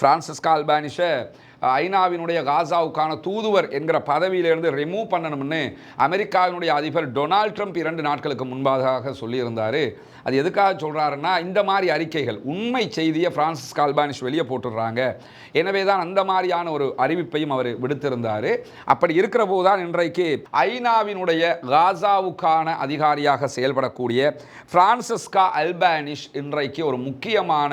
Francesca அல்பானிஷை ஐநாவினுடைய காசாவுக்கான தூதுவர் என்கிற பதவியிலிருந்து ரிமூவ் பண்ணணும்னு அமெரிக்காவினுடைய அதிபர் டொனால்ட் ட்ரம்ப் 2 நாட்களுக்கு முன்பாக சொல்லியிருந்தார். அது எதுக்காக சொல்கிறாருன்னா, இந்த மாதிரி அறிக்கைகள் உண்மை செய்தியை பிரான்சிஸ்கா அல்பானிஷ் வெளியே போட்டுடுறாங்க. எனவே தான் அந்த மாதிரியான ஒரு அறிவிப்பையும் அவர் விடுத்திருந்தார். அப்படி இருக்கிற போது தான் இன்றைக்கு ஐநாவினுடைய காசாவுக்கான அதிகாரியாக செயல்படக்கூடிய பிரான்சிஸ்கா அல்பானிஷ் இன்றைக்கு ஒரு முக்கியமான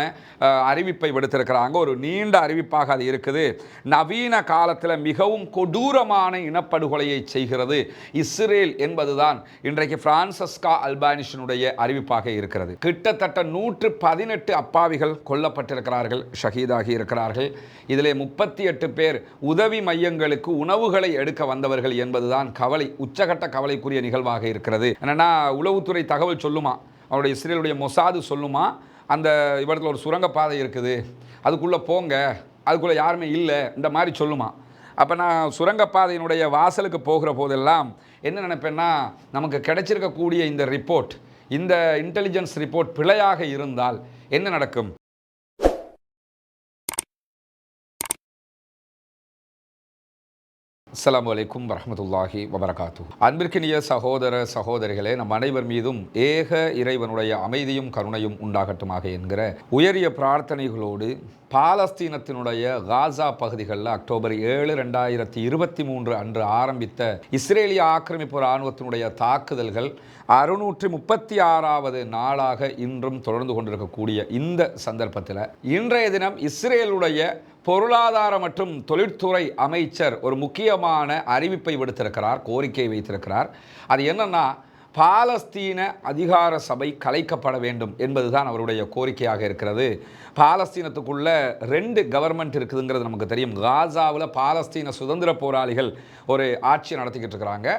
அறிவிப்பை விடுத்திருக்கிறாங்க. ஒரு நீண்ட அறிவிப்பாக அது இருக்குது. நவீன காலத்தில் மிகவும் கொடூரமான இனப்படுகொலையை செய்கிறது இஸ்ரேல் என்பதுதான் இன்றைக்கு பிரான்சிஸ்கா அல்பானிஷினுடைய அறிவிப்பாக இருக்கிறது. கிட்டத்தட்ட 118 அப்பாவிகள் கொல்லப்பட்டிருக்கிறார்கள், ஷஹீதாகி இருக்கிறார்கள். இதிலே 38 பேர் உதவி மையங்களுக்கு உணவுகளை எடுக்க வந்தவர்கள் என்பதுதான் உச்சகட்ட கவலைக்குரிய நிகழ்வாக இருக்கிறது. என்னன்னா, உளவுத்துறை தகவல் சொல்லுமா, அவருடைய இஸ்ரேலுடைய மொசாது சொல்லுமா, அந்த இடத்துல ஒரு சுரங்கப்பாதை இருக்குது, அதுக்குள்ளே போங்க, அதுக்குள்ளே யாருமே இல்லை, இந்த மாதிரி சொல்லுமா. அப்போ நான் சுரங்கப்பாதையினுடைய வாசலுக்கு போகிற போதெல்லாம் என்ன நினைப்பேன்னா, நமக்கு கிடைச்சிருக்கக்கூடிய இந்த ரிப்போர்ட், இந்த இன்டெலிஜென்ஸ் ரிப்போர்ட் பிழையாக இருந்தால் என்ன நடக்கும்? அஸ்ஸலாமு அலைக்கும் வரஹ்மத்துல்லாஹி வபரகாத்துஹு. அன்பிற்கினிய சகோதர சகோதரிகளே, நம் அனைவர் மீதும் ஏக இறைவனுடைய அமைதியும் கருணையும் உண்டாகட்டுமாக என்கிற உயரிய பிரார்த்தனைகளோடு பாலஸ்தீனத்தினுடைய காசா பகுதிகளில் அக்டோபர் 7, 2023 அன்று ஆரம்பித்த இஸ்ரேலிய ஆக்கிரமிப்பு இராணுவத்தினுடைய தாக்குதல்கள் 636வது நாளாக இன்றும் தொடர்ந்து கொண்டிருக்கக்கூடிய இந்த சந்தர்ப்பத்தில் இன்றைய தினம் இஸ்ரேலுடைய பொருளாதார மற்றும் தொழிற்துறை அமைச்சர் ஒரு முக்கியமான அறிவிப்பை விடுத்திருக்கிறார், கோரிக்கை வைத்திருக்கிறார். அது என்னன்னா, பாலஸ்தீன அதிகார சபை கலைக்கப்பட வேண்டும் என்பதுதான் அவருடைய கோரிக்கையாக இருக்கிறது. பாலஸ்தீனத்துக்குள்ள 2 கவர்மெண்ட் இருக்குதுங்கிறது நமக்கு தெரியும். காசாவில் பாலஸ்தீன சுதந்திர போராளிகள் ஒரு ஆட்சி நடத்திக்கிட்டு இருக்கிறாங்க.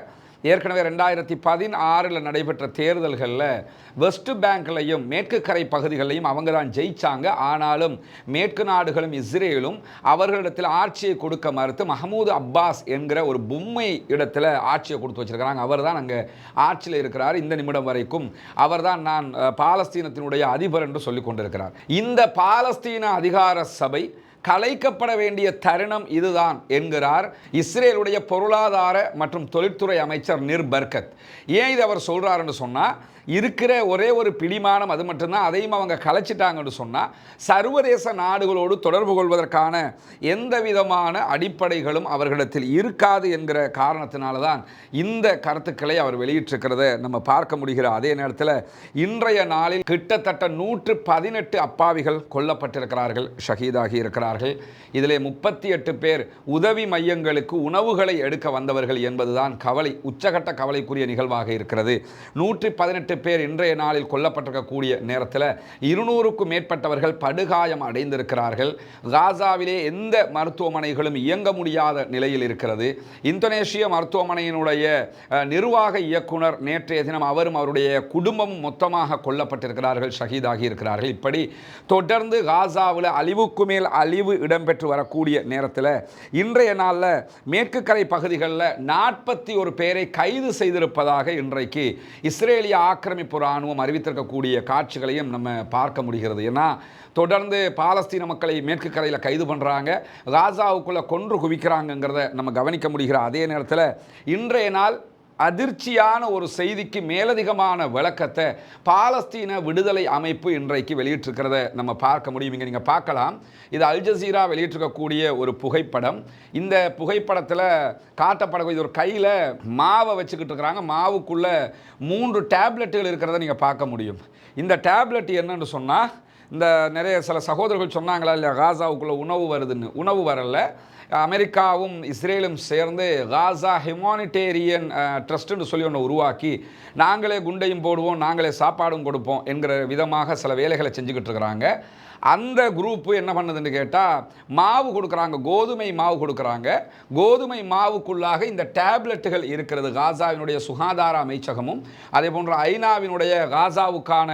ஏற்கனவே 2016 நடைபெற்ற தேர்தல்களில் வெஸ்ட் பேங்க்லையும் மேற்கு கரை பகுதிகளிலையும் அவங்க தான் ஜெயிச்சாங்க. ஆனாலும் மேற்கு நாடுகளும் இஸ்ரேலும் அவர்களிடத்தில் ஆட்சியை கொடுக்க மறுத்து மஹமூது அப்பாஸ் என்கிற ஒரு பொம்மை இடத்துல ஆட்சியை கொடுத்து வச்சிருக்கிறாங்க. அவர் தான் அங்கே ஆட்சியில் இருக்கிறார். இந்த நிமிடம் வரைக்கும் அவர் தான் நான் பாலஸ்தீனத்தினுடைய அதிபர் என்று சொல்லிக் கொண்டிருக்கிறார். இந்த பாலஸ்தீன அதிகார சபை கலைக்கப்பட வேண்டிய தருணம் இதுதான் என்கிறார் இஸ்ரேலுடைய பொருளாதார மற்றும் தொழிற்துறை அமைச்சர் நிர் பர்கத். ஏன் இது அவர் சொல்கிறாருன்னு சொன்னால், இருக்கிற ஒரே ஒரு பிடிமானம் அது மட்டும்தான், அதையும் அவங்க கலைச்சிட்டாங்கன்னு சொன்னால் சர்வதேச நாடுகளோடு தொடர்பு கொள்வதற்கான எந்த விதமான அடிப்படைகளும் அவர்களிடத்தில் இருக்காது என்கிற காரணத்தினால தான் இந்த கருத்துக்களை அவர் வெளியிட்டிருக்கிறத நம்ம பார்க்க முடிகிற அதே நேரத்தில் இன்றைய நாளில் கிட்டத்தட்ட 118 அப்பாவிகள் கொல்லப்பட்டிருக்கிறார்கள், ஷஹீதாகி இருக்கிறார்கள். இதிலே 38 பேர் உதவி மையங்களுக்கு உணவுகளை எடுக்க வந்தவர்கள் என்பதுதான் உச்சகட்ட கவலைக்குரிய நிகழ்வாக இருக்கிறது. 118 பேர் இன்றைய நாளில் கொல்லப்பட்டிருக்கக்கூடிய நேரத்தில் 200க்கும் மேற்பட்டவர்கள் படுகாயம் அடைந்திருக்கிறார்கள். காசாவிலே எந்த மருத்துவமனைகளும் இயங்க முடியாத நிலையில் இருக்கிறது. இந்தோனேஷிய மருத்துவமனையினுடைய நிர்வாக இயக்குனர் நேற்றைய தினம் அவரும் அவருடைய குடும்பமும் மொத்தமாக கொல்லப்பட்டிருக்கிறார்கள், ஷஹீதாகி இருக்கிறார்கள். இப்படி தொடர்ந்து காசாவில் அழிவுக்கு மேல் அழிவு இடம்பெற்று வரக்கூடிய நேரத்தில் இன்றைய நாளில் மேற்கு கரை பகுதிகளில் 41 பேரை கைது செய்திருப்பதாக இன்றைக்கு இஸ்ரேலிய ஆக்கிரமிப்பு இராணுவம் அறிவித்திருக்கக்கூடிய காட்சிகளையும் நம்ம பார்க்க முடிகிறது. ஏன்னா தொடர்ந்து பாலஸ்தீன மக்களை மேற்கு கரையில் கைது பண்ணுறாங்க, காசாவுக்குள்ளே கொன்று குவிக்கிறாங்கங்கிறத நம்ம கவனிக்க முடிகிற அதே நேரத்தில் இன்றைய நாள் அதிர்ச்சியான ஒரு செய்திக்கு மேலதிகமான விளக்கத்தை பாலஸ்தீன விடுதலை அமைப்பு இன்றைக்கு வெளியிட்டிருக்கிறத நம்ம பார்க்க முடியும். இங்கே நீங்கள் பார்க்கலாம், இது அல் ஜசீரா வெளியிட்டிருக்கக்கூடிய ஒரு புகைப்படம். இந்த புகைப்படத்தில் காட்டப்படக்கூடிய ஒரு கையில் மாவை வச்சுக்கிட்டு இருக்கிறாங்க. மாவுக்குள்ளே 3 டேப்லெட்டுகள் இருக்கிறத நீங்கள் பார்க்க முடியும். இந்த டேப்லெட் என்னன்னு சொன்னால், இந்த நிறைய சில சகோதரர்கள் சொன்னாங்களா இல்லையா, காசாவுக்குள்ளே உணவு வருதுன்னு. உணவு வரல. அமெரிக்காவும் இஸ்ரேலும் சேர்ந்து காசா ஹியூமானிட்டேரியன் ட்ரஸ்ட்டுன்னு சொல்லி ஒன்று உருவாக்கி நாங்களே குண்டையும் போடுவோம், நாங்களே சாப்பாடும் கொடுப்போம் என்கிற விதமாக சில வேலைகளை செஞ்சுக்கிட்டு இருக்கிறாங்க. அந்த குரூப்பு என்ன பண்ணுதுன்னு கேட்டால், மாவு கொடுக்குறாங்க, கோதுமை மாவு கொடுக்குறாங்க. கோதுமை மாவுக்குள்ளாக இந்த டேப்லெட்டுகள் இருக்கிறது. காசாவினுடைய சுகாதார அமைச்சகமும் அதே போன்ற ஐநாவினுடைய காசாவுக்கான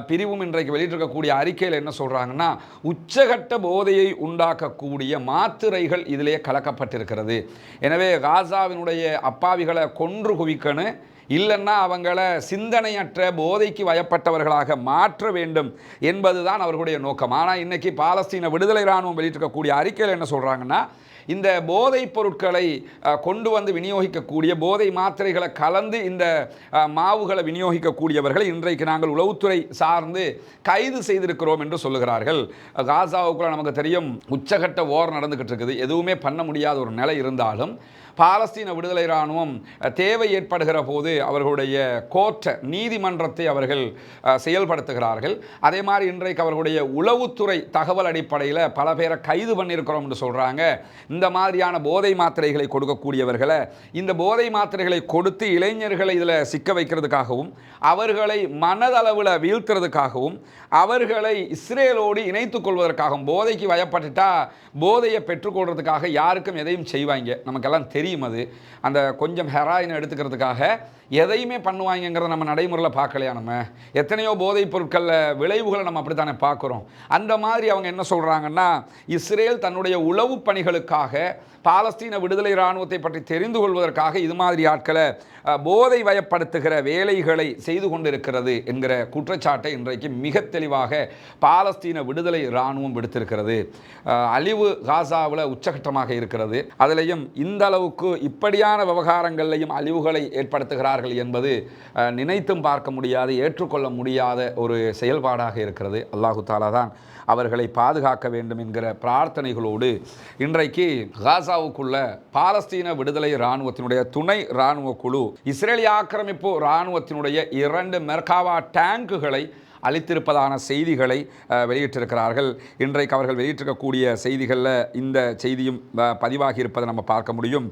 பிரிவும் இன்றைக்கு வெளியிட்டிருக்கக்கூடிய அறிக்கையில் என்ன சொல்கிறாங்கன்னா, உச்சகட்ட போதையை உண்டாக்கக்கூடிய மாத்திரைகள் இதிலே கலக்கப்பட்டிருக்கிறது. எனவே காசாவினுடைய அப்பாவிகளை கொன்று குவிக்கணும், இல்லைன்னா அவங்கள சிந்தனையற்ற போதைக்கு வயப்பட்டவர்களாக மாற்ற வேண்டும் என்பதுதான் அவர்களுடைய நோக்கம். ஆனால் இன்னைக்கு பாலஸ்தீன விடுதலை இராணுவம் வெளியிட்டிருக்கக்கூடிய அறிக்கையில் என்ன சொல்கிறாங்கன்னா, இந்த போதைப் பொருட்களை கொண்டு வந்து விநியோகிக்கக்கூடிய போதை மாத்திரைகளை கலந்து இந்த மாவுகளை விநியோகிக்கக்கூடியவர்கள் இன்றைக்கு நாங்கள் உளவுத்துறை சார்ந்து கைது செய்திருக்கிறோம் என்று சொல்லுகிறார்கள். காசாவுக்குள்ள நமக்கு தெரியும் உச்சகட்ட ஓர் நடந்துகிட்டு இருக்குது. எதுவுமே பண்ண முடியாத ஒரு நிலை இருந்தாலும் பாலஸ்தீன விடுதலை இராணுவம் தேவை ஏற்படுகிற போது அவர்களுடைய கோர்ட் நீதிமன்றத்தை அவர்கள் செயல்படுத்துகிறார்கள். அதே மாதிரி இன்றைக்கு அவர்களுடைய உளவுத்துறை தகவல் அடிப்படையில் பல பேரை கைது பண்ணியிருக்கிறோம் என்று சொல்கிறாங்க. இந்த மாதிரியான போதை மாத்திரைகளை கொடுக்கக்கூடியவர்களை, இந்த போதை மாத்திரைகளை கொடுத்து இளைஞர்களை இதில் சிக்க வைக்கிறதுக்காகவும் அவர்களை மனதளவில் வீழ்த்துறதுக்காகவும் அவர்களை இஸ்ரேலோடு இணைத்துக் கொள்வதற்காகவும், போதைக்கு வயப்பட்டுட்டா போதையை பெற்றுக்கொள்றதுக்காக யாருக்கும் எதையும் செய்வாங்க, நமக்கெல்லாம் தெரியும். அது அந்த கொஞ்சம் ஹெராயின் எடுத்துக்கிறதுக்காக எதையுமே பண்ணுவாங்கிறத நம்ம நடைமுறையில் பார்க்கலையா? நம்ம எத்தனையோ போதைப் பொருட்களில் விளைவுகளை நம்ம அப்படித்தானே பார்க்குறோம். அந்த மாதிரி அவங்க என்ன சொல்கிறாங்கன்னா, இஸ்ரேல் தன்னுடைய உளவு பணிகளுக்காக பாலஸ்தீன விடுதலை இராணுவத்தை பற்றி தெரிந்து கொள்வதற்காக இது மாதிரி ஆட்களை போதை வயப்படுத்துகிற வேலைகளை செய்து கொண்டிருக்கிறது என்கிற குற்றச்சாட்டை இன்றைக்கு மிக தெளிவாக பாலஸ்தீன விடுதலை இராணுவம் விடுத்திருக்கிறது. அழிவு காசாவில் உச்சகட்டமாக இருக்கிறது. அதிலையும் இந்த அளவுக்கு இப்படியான விவகாரங்களையும் அழிவுகளை ஏற்படுத்துகிறார்கள் என்பது நினைத்தும் பார்க்க முடியாது, ஏற்றுக்கொள்ள முடியாத ஒரு செயல்பாடாக இருக்கிறது. அல்லாஹு தாலா தான் அவர்களை பாதுகாக்க வேண்டும் என்கிற பிரார்த்தனைகளோடு இன்றைக்கு காசாவுக்குள்ள பாலஸ்தீன விடுதலை இராணுவத்தினுடைய துணை இராணுவ குழு இஸ்ரேலிய ஆக்கிரமிப்பு இராணுவத்தினுடைய 2 மெர்காவா டேங்குகளை அளித்திருப்பதான செய்திகளை வெளியிட்டிருக்கிறார்கள். இன்றைக்கு அவர்கள் வெளியிட்டிருக்கக்கூடிய செய்திகளில் இந்த செய்தியும் பதிவாகி இருப்பதை நம்ம பார்க்க முடியும்.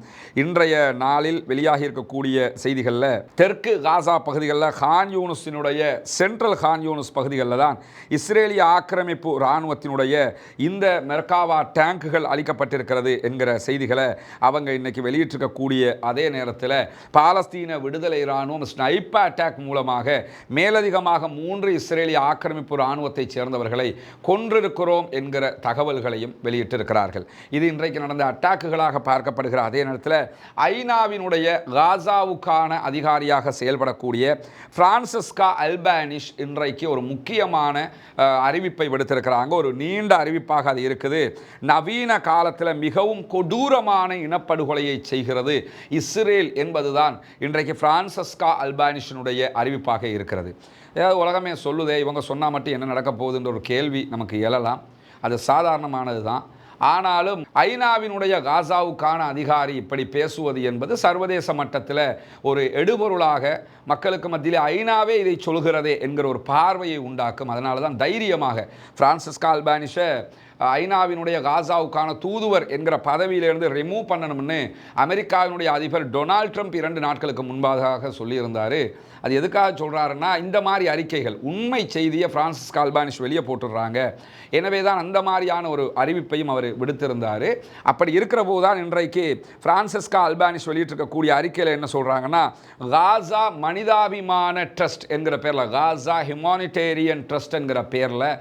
இன்றைய நாளில் வெளியாகி இருக்கக்கூடிய செய்திகளில் தெற்கு காசா பகுதிகளில் கான் யூனுஸினுடைய சென்ட்ரல் கான் யூனுஸ் பகுதிகளில் தான் இஸ்ரேலிய ஆக்கிரமிப்பு இராணுவத்தினுடைய இந்த மெர்காவா டேங்குகள் அளிக்கப்பட்டிருக்கிறது என்கிற செய்திகளை அவங்க இன்னைக்கு வெளியிட்டிருக்கக்கூடிய அதே நேரத்தில் பாலஸ்தீன விடுதலை இராணுவம் ஸ்னைப்பர் அட்டாக் மூலமாக மேலதிகமாக 3 இஸ்ரேலிய ஆக்கிரமிப்பு இராணுவத்தைச் சேர்ந்தவர்களை கொன்றிருக்கிறோம் என்கிற தகவல்களையும் வெளியிட்டிருக்கிறார்கள். இது இன்றைக்கு நடந்த அட்டாக்குகளாக பார்க்கப்படுகிற அதே நேரத்தில் ஐநாவினுடைய காசாவுக்கான அதிகாரியாக செயல்படக்கூடிய பிரான்சிஸ்கா அல்பானிஷ் இன்றைக்கு ஒரு முக்கியமான அறிவிப்பை விடுத்திருக்கிறாங்க. ஒரு நீண்ட அறிவிப்பாக அது இருக்குது. நவீன காலத்தில் மிகவும் கொடூரமான இனப்படுகொலையை செய்கிறது இஸ்ரேல் என்பதுதான் இன்றைக்கு பிரான்சிஸ்கா அல்பானிஷினுடைய அறிவிப்பாக இருக்கிறது. ஏதாவது உலகமே சொல்லுதே, இவங்க சொன்னால் மட்டும் என்ன நடக்க போகுதுன்ற ஒரு கேள்வி நமக்கு எழலாம். அது சாதாரணமானது தான். ஆனாலும் ஐநாவினுடைய காசாவுக்கான அதிகாரி இப்படி பேசுவது என்பது சர்வதேச மட்டத்தில் ஒரு எடுபொருளாக மக்களுக்கு மத்தியில் ஐநாவே இதை சொல்கிறதே என்கிற ஒரு பார்வையை உண்டாக்கும். அதனால தான் தைரியமாக பிரான்சிஸ்கா அல்பானிஷை ஐநாவினுடைய காசாவுக்கான தூதுவர் என்கிற பதவியிலிருந்து ரிமூவ் பண்ணணும்னு அமெரிக்காவினுடைய அதிபர் டொனால்ட் ட்ரம்ப் 2 நாட்களுக்கு முன்பாக சொல்லியிருந்தார். அது எதுக்காக சொல்கிறாருன்னா, இந்த மாதிரி அறிக்கைகள் உண்மை செய்தியை பிரான்சிஸ்கா அல்பானிஷ் வெளியே போட்டுடுறாங்க. எனவே தான் அந்த மாதிரியான ஒரு அறிவிப்பையும் அவர் விடுத்திருந்தார். அப்படி இருக்கிற போது தான் இன்றைக்கு பிரான்சிஸ்கா அல்பானிஷ் வெளியிட்டிருக்கக்கூடிய அறிக்கையில் என்ன சொல்கிறாங்கன்னா, காசா மனிதாபிமான ட்ரஸ்ட் என்கிற பேரில், காசா ஹியூமானிட்டேரியன் ட்ரஸ்ட் என்கிற பேரில்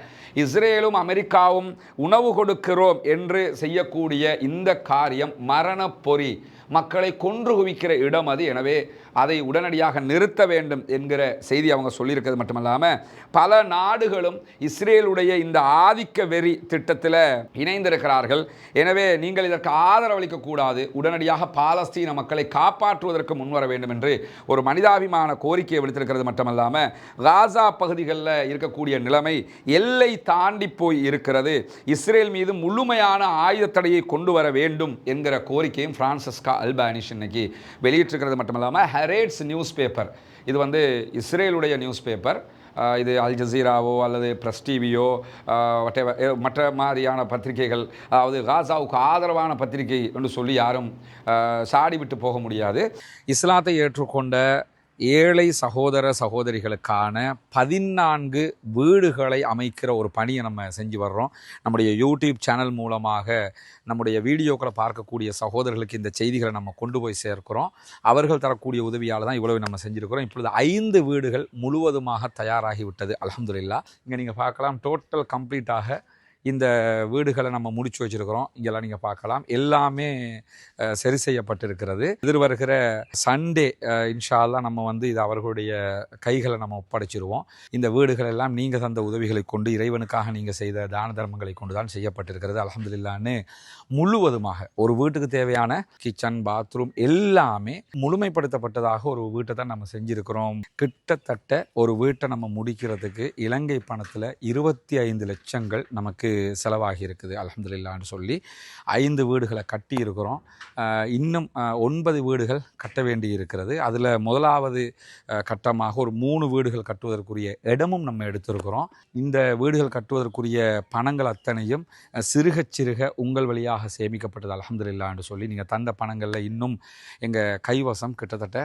இஸ்ரேலும் அமெரிக்காவும் உணவு கொடுக்கிறோம் என்று செய்யக்கூடிய இந்த காரியம் மரணப்பொறி, மக்களை கொன்று குவிக்கிற இடம் அது. எனவே அதை உடனடியாக நிறுத்த வேண்டும் என்கிற செய்தி அவங்க சொல்லியிருக்கிறது மட்டுமல்லாமல் பல நாடுகளும் இஸ்ரேலுடைய இந்த ஆதிக்க வெறி திட்டத்தில் இணைந்திருக்கிறார்கள். எனவே நீங்கள் இதற்கு ஆதரவளிக்கக்கூடாது, உடனடியாக பாலஸ்தீன மக்களை காப்பாற்றுவதற்கு முன்வர வேண்டும் என்று ஒரு மனிதாபிமான கோரிக்கையை விடுத்திருக்கிறது மட்டுமல்லாமல் காசா பகுதிகளில் இருக்கக்கூடிய நிலைமை எல்லை தாண்டி போய் இருக்கிறது, இஸ்ரேல் மீது முழுமையான ஆயுத தடையை கொண்டு வர வேண்டும் என்கிற கோரிக்கையும் பிரான்சிஸ்கா அல்பானிஷ் இன்னைக்கு வெளியிட்டிருக்கிறது மட்டுமல்லாமல் ஹெரேட்ஸ் நியூஸ் பேப்பர், இது இஸ்ரேலுடைய நியூஸ் பேப்பர், இது அல் ஜசீராவோ அல்லது பிரஸ் டிவியோ மற்ற மாதிரியான பத்திரிகைகள், அதாவது காசாவுக்கு ஆதரவான பத்திரிகை என்று சொல்லி யாரும் சாடி விட்டு போக முடியாது. இஸ்லாத்தை ஏற்றுக்கொண்ட ஏழை சகோதர சகோதரிகளுக்கான 14 வீடுகளை அமைக்கிற ஒரு பணியை நம்ம செஞ்சு வர்றோம். நம்முடைய யூடியூப் சேனல் மூலமாக நம்முடைய வீடியோக்களை பார்க்கக்கூடிய சகோதரர்களுக்கு இந்த செய்திகளை நம்ம கொண்டு போய் சேர்க்கிறோம். அவர்கள் தரக்கூடிய உதவியால் தான் இவ்வளவு நம்ம செஞ்சுருக்கிறோம். இப்பொழுது 5 வீடுகள் முழுவதுமாக தயாராகிவிட்டது, அல்ஹம்துலில்லாஹ். இங்கே நீங்கள் பார்க்கலாம், டோட்டல் கம்ப்ளீட்டாக இந்த வீடுகளை நம்ம முடிச்சு வச்சுருக்கிறோம். இங்கெல்லாம் நீங்கள் பார்க்கலாம், எல்லாமே சரி செய்யப்பட்டிருக்கிறது. எதிர்வருகிற சண்டே இன்ஷா அல்லாஹ் நம்ம வந்து இது அவர்களுடைய கைகளை நம்ம ஒப்படைச்சிருவோம். இந்த வீடுகள் எல்லாம் நீங்கள் தந்த உதவிகளை கொண்டு, இறைவனுக்காக நீங்கள் செய்த தான தர்மங்களை கொண்டு தான் செய்யப்பட்டிருக்கிறது. அல்ஹம்துலில்லாஹ்னு முழுவதுமாக ஒரு வீட்டுக்கு தேவையான கிச்சன், பாத்ரூம் எல்லாமே முழுமைப்படுத்தப்பட்டதாக ஒரு வீட்டை தான் நம்ம செஞ்சுருக்கிறோம். கிட்டத்தட்ட ஒரு வீட்டை நம்ம முடிக்கிறதுக்கு இலங்கை பணத்தில் 25 லட்சங்கள் நமக்கு செலவாகி இருக்குது. அல்ஹம்துலில்லாஹ்னு சொல்லி 5 வீடுகளை கட்டி இருக்கிறோம். இன்னும் 9 வீடுகள் கட்ட வேண்டி இருக்கிறது. அதில் முதலாவது கட்டமாக ஒரு 3 வீடுகள் கட்டுவதற்குரிய இடமும் நம்ம எடுத்திருக்கிறோம். இந்த வீடுகள் கட்டுவதற்குரிய பணங்கள் அத்தனையும் சிறுக சிறுக உங்கள் வழியாக சேமிக்கப்பட்டது. அல்ஹம்துலில்லாஹ்னு சொல்லி நீங்கள் தந்த பணங்களில் இன்னும் எங்கள் கைவசம் கிட்டத்தட்ட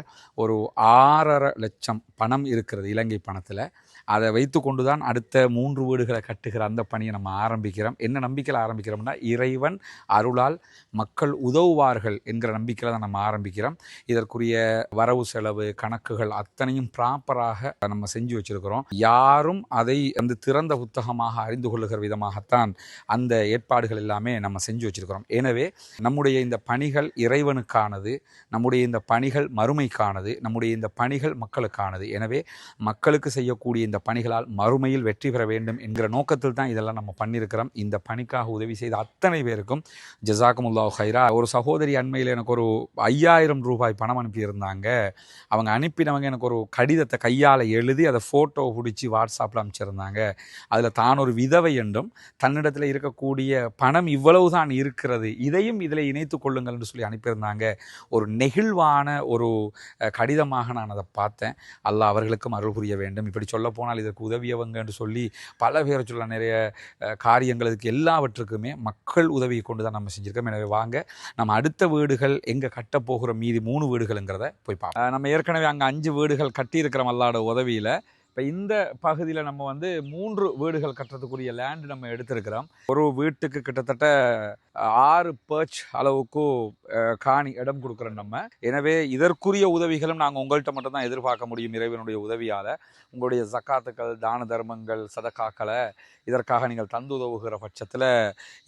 ஒரு 6.5 லட்சம் பணம் இருக்கிறது இலங்கை பணத்தில். அதை வைத்து கொண்டு தான் அடுத்த 3 வீடுகளை கட்டுகிற அந்த பணியை நம்ம ஆரம்பிக்கிறோம். என்ன நம்பிக்கையில் ஆரம்பிக்கிறோம்னா, இறைவன் அருளால் மக்கள் உதவுவார்கள் என்கிற நம்பிக்கையில் தான் நம்ம ஆரம்பிக்கிறோம். இதற்குரிய வரவு செலவு கணக்குகள் அத்தனையும் ப்ராப்பராக நம்ம செஞ்சு வச்சுருக்கிறோம். யாரும் அதை வந்து திறந்த புத்தகமாக அறிந்து கொள்ளுகிற விதமாகத்தான் அந்த ஏற்பாடுகள் எல்லாமே நம்ம செஞ்சு வச்சுருக்கிறோம். எனவே நம்முடைய இந்த பணிகள் இறைவனுக்கானது, நம்முடைய இந்த பணிகள் மறுமைக்கானது, நம்முடைய இந்த பணிகள் மக்களுக்கானது. எனவே மக்களுக்கு செய்யக்கூடிய இந்த பணிகளால் மறுமையில் வெற்றி பெற வேண்டும் என்கிற நோக்கத்தில் தான் இதெல்லாம் நம்ம பண்ணியிருக்கிறோம். இந்த பணிக்காக உதவி செய்த அத்தனை பேருக்கும் ஜஸாக்குமுல்லாஹு ஹைரா. ஒரு சகோதரி அண்மையில் எனக்கு ஒரு 5000 ரூபாய் பணம் அனுப்பியிருந்தாங்க. அவங்க அனுப்பினவங்க எனக்கு ஒரு கடிதத்தை கையால் எழுதி அதை ஃபோட்டோ பிடிச்சி வாட்ஸ்அப்பில் அனுப்பிச்சிருந்தாங்க. அதில் தான் ஒரு விதவை என்றும் தன்னிடத்தில் இருக்கக்கூடிய பணம் இவ்வளவு தான் இருக்கிறது, இதையும் இதில் இணைத்து கொள்ளுங்கள் என்று சொல்லி அனுப்பியிருந்தாங்க. ஒரு நெகிழ்வான ஒரு கடிதமாக நான் அதை பார்த்தேன். அல்லாஹ் அவர்களுக்கும் அருள் புரிய வேண்டும். இப்படி சொல்ல போனால் இதற்கு உதவியவங்க என்று சொல்லி பல பேரை சொல்ல நிறைய காரியங்கள், இதுக்கு எல்லாவற்றுக்குமே மக்கள் உதவியை கொண்டு தான் நம்ம செஞ்சுருக்கோம். எனவே வாங்க நம்ம அடுத்த வீடுகள் எங்கே கட்டப்போகிற மீதி 3 வீடுகள்ங்கிறத போய் பார்ப்போம். நம்ம ஏற்கனவே அங்கே 5 வீடுகள் கட்டியிருக்கிறோம் அல்லாஹ்வோட உதவியில். இப்போ இந்த பகுதியில் நம்ம வந்து 3 வீடுகள் கட்டுறதுக்குரிய லேண்டு நம்ம எடுத்திருக்கிறோம். ஒரு வீட்டுக்கு கிட்டத்தட்ட 6 பர்ச் அளவுக்கு காணி இடம் கொடுக்குறோம் நம்ம. எனவே இதற்குரிய உதவிகளும் நாங்கள் உங்கள்கிட்ட மட்டும்தான் எதிர்பார்க்க முடியும் இறைவனுடைய உதவியால். உங்களுடைய ஜக்காத்துக்கள், தான தர்மங்கள், சதக்காக்களை இதற்காக நீங்கள் தந்து உதவுகிற பட்சத்தில்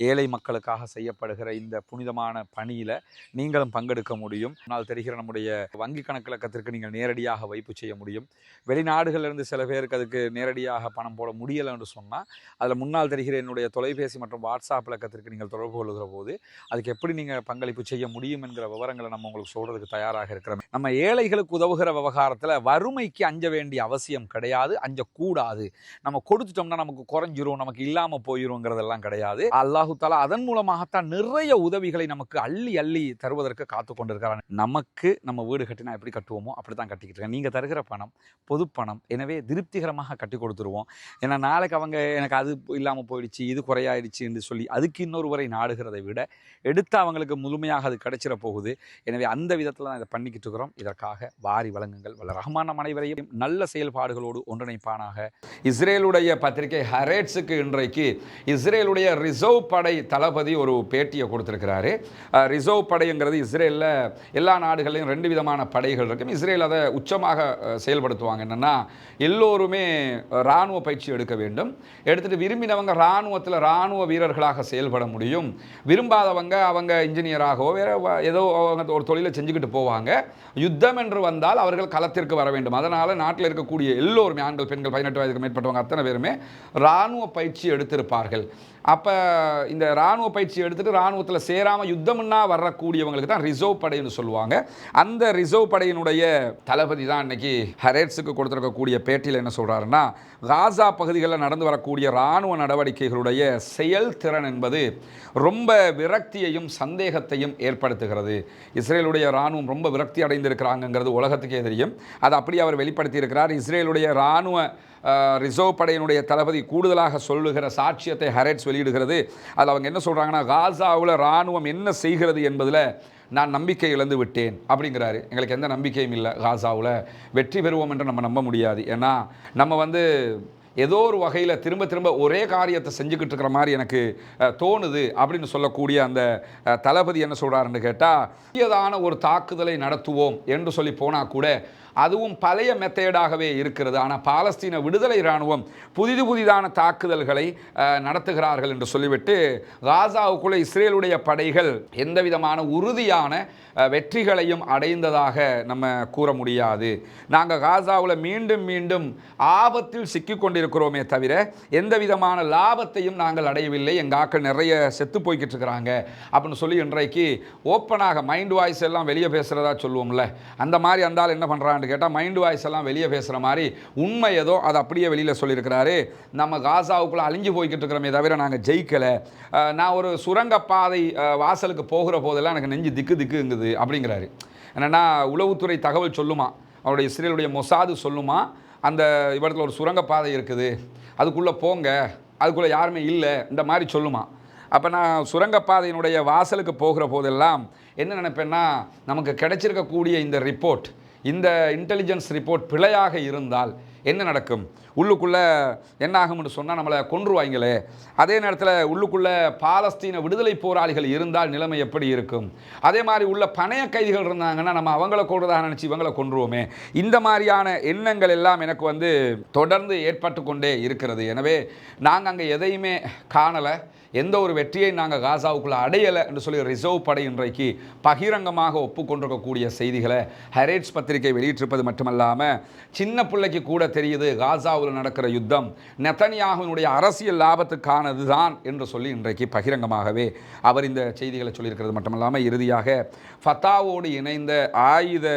ஏழை மக்களுக்காக செய்யப்படுகிற இந்த புனிதமான பணியில் நீங்களும் பங்கெடுக்க முடியும். முன்னால் தெரிகிற நம்முடைய வங்கி கணக்கிலக்கத்திற்கு நீங்கள் நேரடியாக வைப்பு செய்ய முடியும். வெளிநாடுகளிலிருந்து சில பேருக்கு அதுக்கு நேரடியாக பணம் போட முடியலை என்று சொன்னால் அதில் முன்னால் தெரிகிற என்னுடைய தொலைபேசி மற்றும் வாட்ஸ்அப் இலக்கத்திற்கு நீங்கள் தொடர்பு கொள்கிற போது அதுக்கு எப்படி நீங்கள் பங்களிப்பு செய்ய முடியும் என்கிற விவரங்களை நம்ம உங்களுக்கு சொல்கிறதுக்கு தயாராக இருக்கிறோம். நம்ம ஏழைகளுக்கு உதவுகிற விவகாரத்தில் வறுமைக்கு அஞ்ச வேண்டிய அவசியம் கிடையாது, அஞ்சக்கூடாது. நம்ம கொடுத்துட்டோம்னா நமக்கு குறைஞ்சிரும், நமக்கு இல்லாமல் போயிருங்கிறதெல்லாம் கிடையாது. அல்லாஹு தஆலா அதன் மூலமாகத்தான் நிறைய உதவிகளை நமக்கு அள்ளி அள்ளி தருவதற்கு காத்து கொண்டிருக்கிறான். நமக்கு நம்ம வீடு கட்டினா எப்படி கட்டுவோமோ அப்படி தான் கட்டிக்கிட்டு இருக்கேன். நீங்கள் தருகிற பணம் பொது பணம், எனவே திருப்திகரமாக கட்டி கொடுத்துருவோம். ஏன்னா நாளைக்கு அவங்க எனக்கு அது இல்லாமல் போயிடுச்சு, இது குறையாயிடுச்சு என்று சொல்லி அதுக்கு இன்னொருவரை நாடுகிறதை விட எடுத்து அவங்களுக்கு முழுமையாக அது கிடைச்சிட போகுது. எனவே அந்த விதத்தில் தான் இதை பண்ணிக்கிட்டு இருக்கிறோம். இதற்காக வாரி வழங்குங்கள். வல்ல ரஹ்மான் நம் அனைவரையும் நல்ல செயல்பாடுகளோடு ஒன்றிணைப்பானாக. இஸ்ரேலுடைய பத்திரிகை ஹரேட்ஸுக்கு இன்றைக்கு இஸ்ரேலுடைய ரிசர்வ் படை தளபதி ஒரு பேட்டியை கொடுத்துருக்கிறாரு. ரிசர்வ் படைங்கிறது இஸ்ரேலில் எல்லா நாடுகளையும் 2 விதமான படைகள் இருக்கும். இஸ்ரேல் அதை உச்சமாக செயல்படுத்துவாங்க. என்னென்னா எல்லோருமே இராணுவ பயிற்சி எடுக்க வேண்டும். எடுத்துகிட்டு விரும்பினவங்க இராணுவத்தில் இராணுவ வீரர்களாக செயல்பட முடியும். விரும்பாதவங்க அவங்க இன்ஜினியராகவோ வேறு ஏதோ அவங்க ஒரு தொழிலை செஞ்சுக்கிட்டு போவாங்க. யுத்தம் என்று வந்தால் அவர்கள் களத்திற்கு வர வேண்டும். அதனால் நாட்டில் இருக்கக்கூடிய எல்லோருமே ஆண்கள் பெண்கள் 18 வயதுக்கு மேற்பட்டவங்க அத்தனை பேருமே இராணுவ பயிற்சி எடுத்திருப்பார்கள். அப்போ இந்த இராணுவ பயிற்சி எடுத்துகிட்டு இராணுவத்தில் சேராமல் யுத்தம்னா வரக்கூடியவங்களுக்கு தான் ரிசர்வ் படைன்னு சொல்லுவாங்க. அந்த ரிசர்வ் படையினுடைய தளபதி தான் இன்னைக்கு ஹரேட்ஸுக்கு கொடுத்துருக்கக்கூடிய பேட்டியில் என்ன சொல்கிறாருன்னா, காசா பகுதிகளில் நடந்து வரக்கூடிய இராணுவ நடவடிக்கைகளுடைய செயல்திறன் என்பது ரொம்ப விரக்தியையும் சந்தேகத்தையும் ஏற்படுத்துகிறது. இஸ்ரேலுடைய இராணுவம் ரொம்ப விரக்தி அடைந்திருக்கிறாங்கிறது உலகத்துக்கே தெரியும். அதை அப்படியே அவர் வெளிப்படுத்தி இருக்கிறார். இஸ்ரேலுடைய இராணுவ ரிசர்வ் படையினுடைய தளபதி கூடுதலாக சொல்லுகிற சாட்சியத்தை ஹரேட்ஸ் வெளியிடுகிறது. அதில் அவங்க என்ன சொல்கிறாங்கன்னா, காசாவில் இராணுவம் என்ன செய்கிறது என்பதில் நான் நம்பிக்கை இழந்து விட்டேன் அப்படிங்கிறாரு. எங்களுக்கு எந்த நம்பிக்கையும் இல்லை, காசாவில் வெற்றி பெறுவோம் என்று நம்ம நம்ப முடியாது. ஏன்னா நம்ம ஏதோ ஒரு வகையில் திரும்ப திரும்ப ஒரே காரியத்தை செஞ்சுக்கிட்டு இருக்கிற மாதிரி எனக்கு தோணுது அப்படின்னு சொல்லக்கூடிய அந்த தளபதி என்ன சொல்கிறாருன்னு கேட்டால், புதியதான ஒரு தாக்குதலை நடத்துவோம் என்று சொல்லி போனால் கூட அதுவும் பழைய மெத்தேடாகவே இருக்கிறது. ஆனால் பாலஸ்தீன விடுதலை இராணுவம் புதிதான தாக்குதல்களை நடத்துகிறார்கள் என்று சொல்லிவிட்டு காசாவுக்குள்ளே இஸ்ரேலுடைய படைகள் எந்த விதமான உறுதியான வெற்றிகளையும் அடைந்ததாக நம்ம கூற முடியாது. நாங்கள் காசாவில் மீண்டும் ஆபத்தில் சிக்கிக் கொண்டிருக்கிறோமே தவிர எந்த விதமான லாபத்தையும் நாங்கள் அடையவில்லை, எங்கள் ஆக்கள் நிறைய செத்து போய்கிட்டு இருக்கிறாங்க அப்படின்னு சொல்லி இன்றைக்கு ஓப்பனாக மைண்ட் வாய்ஸ் எல்லாம் வெளியே பேசுகிறதா சொல்லுவோம்ல, அந்த மாதிரி அந்தால் என்ன பண்ணுறான்னு கேட்டால் மைண்ட் வாய்ஸ் எல்லாம் வெளியே பேசுகிற மாதிரி உண்மை ஏதோ அதை அப்படியே வெளியில் சொல்லியிருக்கிறாரு. நம்ம காசாவுக்குள்ளே அழிஞ்சு போய்கிட்டு இருக்கிறோமே தவிர நாங்கள் ஜெயிக்கலை. நான் ஒரு சுரங்கப்பாதை வாசலுக்கு போகிற போதெல்லாம் எனக்கு நெஞ்சு திக்குங்குது அப்படிங்கிறாரு. என்னென்னா உளவுத்துறை தகவல் சொல்லுமா, அவருடைய இஸ்ரேலுடைய மொசாது சொல்லுமா, அந்த இடத்துல ஒரு சுரங்கப்பாதை இருக்குது, அதுக்குள்ளே போங்க, அதுக்குள்ளே யாருமே இல்லை, இந்த மாதிரி சொல்லுமா. அப்போ நான் சுரங்கப்பாதையினுடைய வாசலுக்கு போகிற போதெல்லாம் என்ன நினைப்பேன்னா, நமக்கு கிடைச்சிருக்கக்கூடிய இந்த ரிப்போர்ட், இந்த இன்டெலிஜென்ஸ் ரிப்போர்ட் பிழையாக இருந்தால் என்ன நடக்கும், உள்ளுக்குள்ளே என்ன ஆகும்னு சொன்னால் நம்மளை கொன்றுவாங்களே. அதே நேரத்தில் உள்ளுக்குள்ளே பாலஸ்தீன விடுதலை போராளிகள் இருந்தால் நிலைமை எப்படி இருக்கும், அதே மாதிரி உள்ள பணைய கைதிகள் இருந்தாங்கன்னா நம்ம அவங்கள கொள்றதாக நினச்சி இவங்களை கொன்றுவோமே. இந்த மாதிரியான எண்ணங்கள் எல்லாம் எனக்கு தொடர்ந்து ஏற்பட்டு கொண்டே இருக்கிறது. எனவே நாங்கள் அங்கே எதையுமே காணலை, எந்த ஒரு வெற்றியை நாங்கள் காசாவுக்குள்ளே அடையலை என்று சொல்லி ரிசர்வ் படை இன்றைக்கு பகிரங்கமாக ஒப்புக்கொண்டிருக்கக்கூடிய செய்திகளை ஹெரேட்ஸ் பத்திரிகை வெளியிட்டிருப்பது மட்டுமல்லாமல், சின்ன பிள்ளைக்கு கூட தெரியுது காசாவில் நடக்கிற யுத்தம் நெதன்யாகுவினுடைய அரசியல் லாபத்துக்கானது தான் என்று சொல்லி இன்றைக்கு பகிரங்கமாகவே அவர் இந்த செய்திகளை சொல்லியிருக்கிறது மட்டுமல்லாமல், இறுதியாக ஃபத்தாவோடு இணைந்த ஆயுத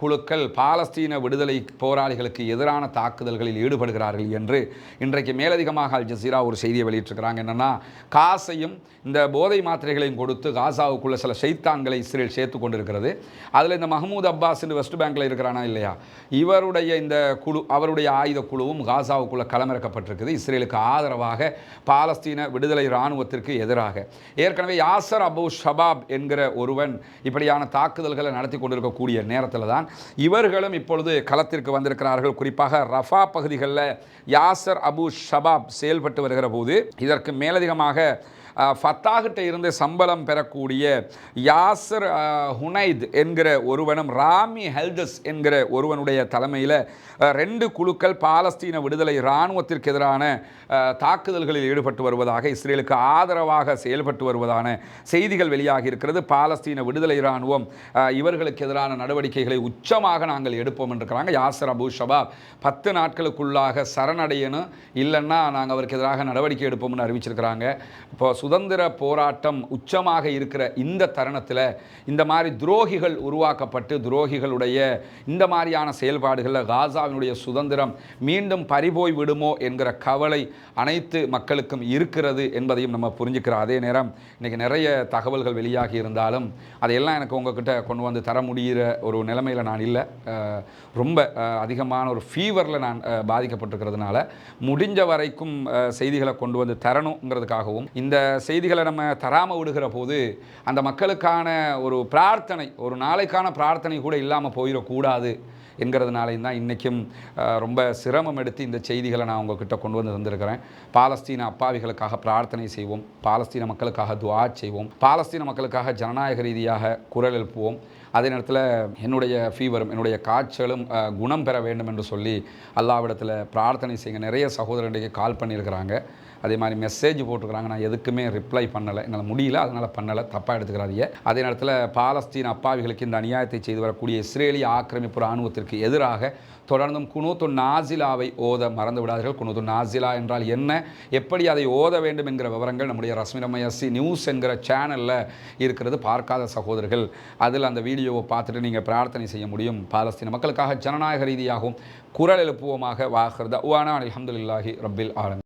குழுக்கள் பாலஸ்தீன விடுதலை போராளிகளுக்கு எதிரான தாக்குதல்களில் ஈடுபடுகிறார்கள் என்று இன்றைக்கு மேலதிகமாக அல் ஜசீரா ஒரு செய்தியை வெளியிட்டிருக்கிறாங்க. என்னென்னா, காசையும் இந்த போதை மாத்திரைகளையும் கொடுத்து காசாவுக்குள்ள சில ஷைத்தான்களை இஸ்ரேல் சேர்த்து கொண்டிருக்கிறது. அதில் இந்த மஹ்மூத் அப்பாஸ் வெஸ்ட் பேங்கில் இருக்கிறானா இல்லையா, இவருடைய இந்த குழு, அவருடைய ஆயுத குழுவும் காசாவுக்குள்ள களமிறக்கப்பட்டிருக்குது இஸ்ரேலுக்கு ஆதரவாக, பாலஸ்தீன விடுதலை இராணுவத்திற்கு எதிராக. ஏற்கனவே யாசர் அபு ஷபாப் என்கிற ஒருவன் இப்படியான தாக்குதல்களை நடத்தி கொண்டிருக்கக்கூடிய நேரத்தில் தான் இவர்களும் இப்பொழுது களத்திற்கு வந்திருக்கிறார்கள். குறிப்பாக ரஃபா பகுதிகளில் யாசர் அபு ஷபாப் செயல்பட்டு வருகிற போது இதற்கு மேலதிகமாக ஃபத்தாகிட்ட இருந்து சம்பளம் பெறக்கூடிய யாசர் ஹுனைத் என்கிற ஒருவனும் ராமி ஹெல்தஸ் என்கிற ஒருவனுடைய தலைமையில் 2 குழுக்கள் பாலஸ்தீன விடுதலை இராணுவத்திற்கு எதிரான தாக்குதல்களில் ஈடுபட்டு வருவதாக, இஸ்ரேலுக்கு ஆதரவாக செயல்பட்டு வருவதான செய்திகள் வெளியாகி இருக்கிறது. பாலஸ்தீன விடுதலை இராணுவம் இவர்களுக்கு எதிரான நடவடிக்கைகளை உச்சமாக நாங்கள் எடுப்போம் என்றிருக்கிறாங்க. யாசர் அபு ஷபாப் 10 நாட்களுக்குள்ளாக சரணடையணும், இல்லைன்னா நாங்கள் அவருக்கு எதிராக நடவடிக்கை எடுப்போம்னு அறிவிச்சிருக்கிறாங்க. இப்போ சுதந்திர போராட்டம் உச்சமாக இருக்கிற இந்த தருணத்தில் இந்த மாதிரி துரோகிகள் உருவாக்கப்பட்டு துரோகிகளுடைய இந்த மாதிரியான செயல்பாடுகளில் காசாவினுடைய சுதந்திரம் மீண்டும் பறிபோய் விடுமோ என்கிற கவலை அனைத்து மக்களுக்கும் இருக்கிறது என்பதையும் நம்ம புரிஞ்சுக்கிறோம். அதே நேரம் இன்றைக்கி நிறைய தகவல்கள் வெளியாகி இருந்தாலும் அதையெல்லாம் எனக்கு உங்ககிட்ட கொண்டு வந்து தர முடிகிற ஒரு நிலைமையில் நான் இல்லை. ரொம்ப அதிகமான ஒரு ஃபீவரில் நான் பாதிக்கப்பட்டிருக்கிறதுனால முடிஞ்ச வரைக்கும் செய்திகளை கொண்டு வந்து தரணுங்கிறதுக்காகவும், இந்த செய்திகளை நம்ம தராமல் விடுகிற போது அந்த மக்களுக்கான ஒரு பிரார்த்தனை, ஒரு நாளைக்கான பிரார்த்தனை கூட இல்லாமல் போயிடக்கூடாது என்கிறதுனாலையும் தான் இன்றைக்கும் ரொம்ப சிரமம் எடுத்து இந்த செய்திகளை நான் உங்ககிட்ட கொண்டு வந்து தந்திருக்கிறேன். பாலஸ்தீன அப்பாவிகளுக்காக பிரார்த்தனை செய்வோம், பாலஸ்தீன மக்களுக்காக துஆ செய்வோம், பாலஸ்தீன மக்களுக்காக ஜனநாயக ரீதியாக குரல் எழுப்புவோம். அதே நேரத்தில் என்னுடைய ஃபீவரும் என்னுடைய காய்ச்சலும் குணம் பெற வேண்டும் என்று சொல்லி அல்லாஹ்விடத்தில் பிரார்த்தனை செய்யுங்க. நிறைய சகோதரர்களுக்கு கால் பண்ணியிருக்கிறாங்க, அதே மாதிரி மெசேஜ் போட்டுக்கிறாங்க. நான் எதுக்குமே ரிப்ளை பண்ணலை, என்னால் முடியல, அதனால் பண்ணலை, தப்பாக எடுத்துக்கிறாதீங்க. அதே நேரத்தில் பாலஸ்தீன அப்பாவிகளுக்கு இந்த அநியாயத்தை செய்து வரக்கூடிய இஸ்ரேலிய ஆக்கிரமிப்பு இராணுவத்திற்கு எதிராக தொடர்ந்தும் குனூத்து நாசிலாவை ஓத மறந்து விடாதீர்கள். குனூத்து நாசிலா என்றால் என்ன, எப்படி அதை ஓத வேண்டும் என்கிற விவரங்கள் நம்முடைய ரஸ்மினமயசி நியூஸ் என்கிற சேனலில் இருக்கிறது. பார்க்காத சகோதரர்கள் அதில் அந்த வீடியோவை பார்த்துட்டு நீங்கள் பிரார்த்தனை செய்ய முடியும். பாலஸ்தீன மக்களுக்காக ஜனநாயக ரீதியாகவும் குரல் எழுப்புவோமாக. வாஹிர் தஅவானா அல்ஹம்துலில்லாஹி ரப்பில் ஆலமீன்.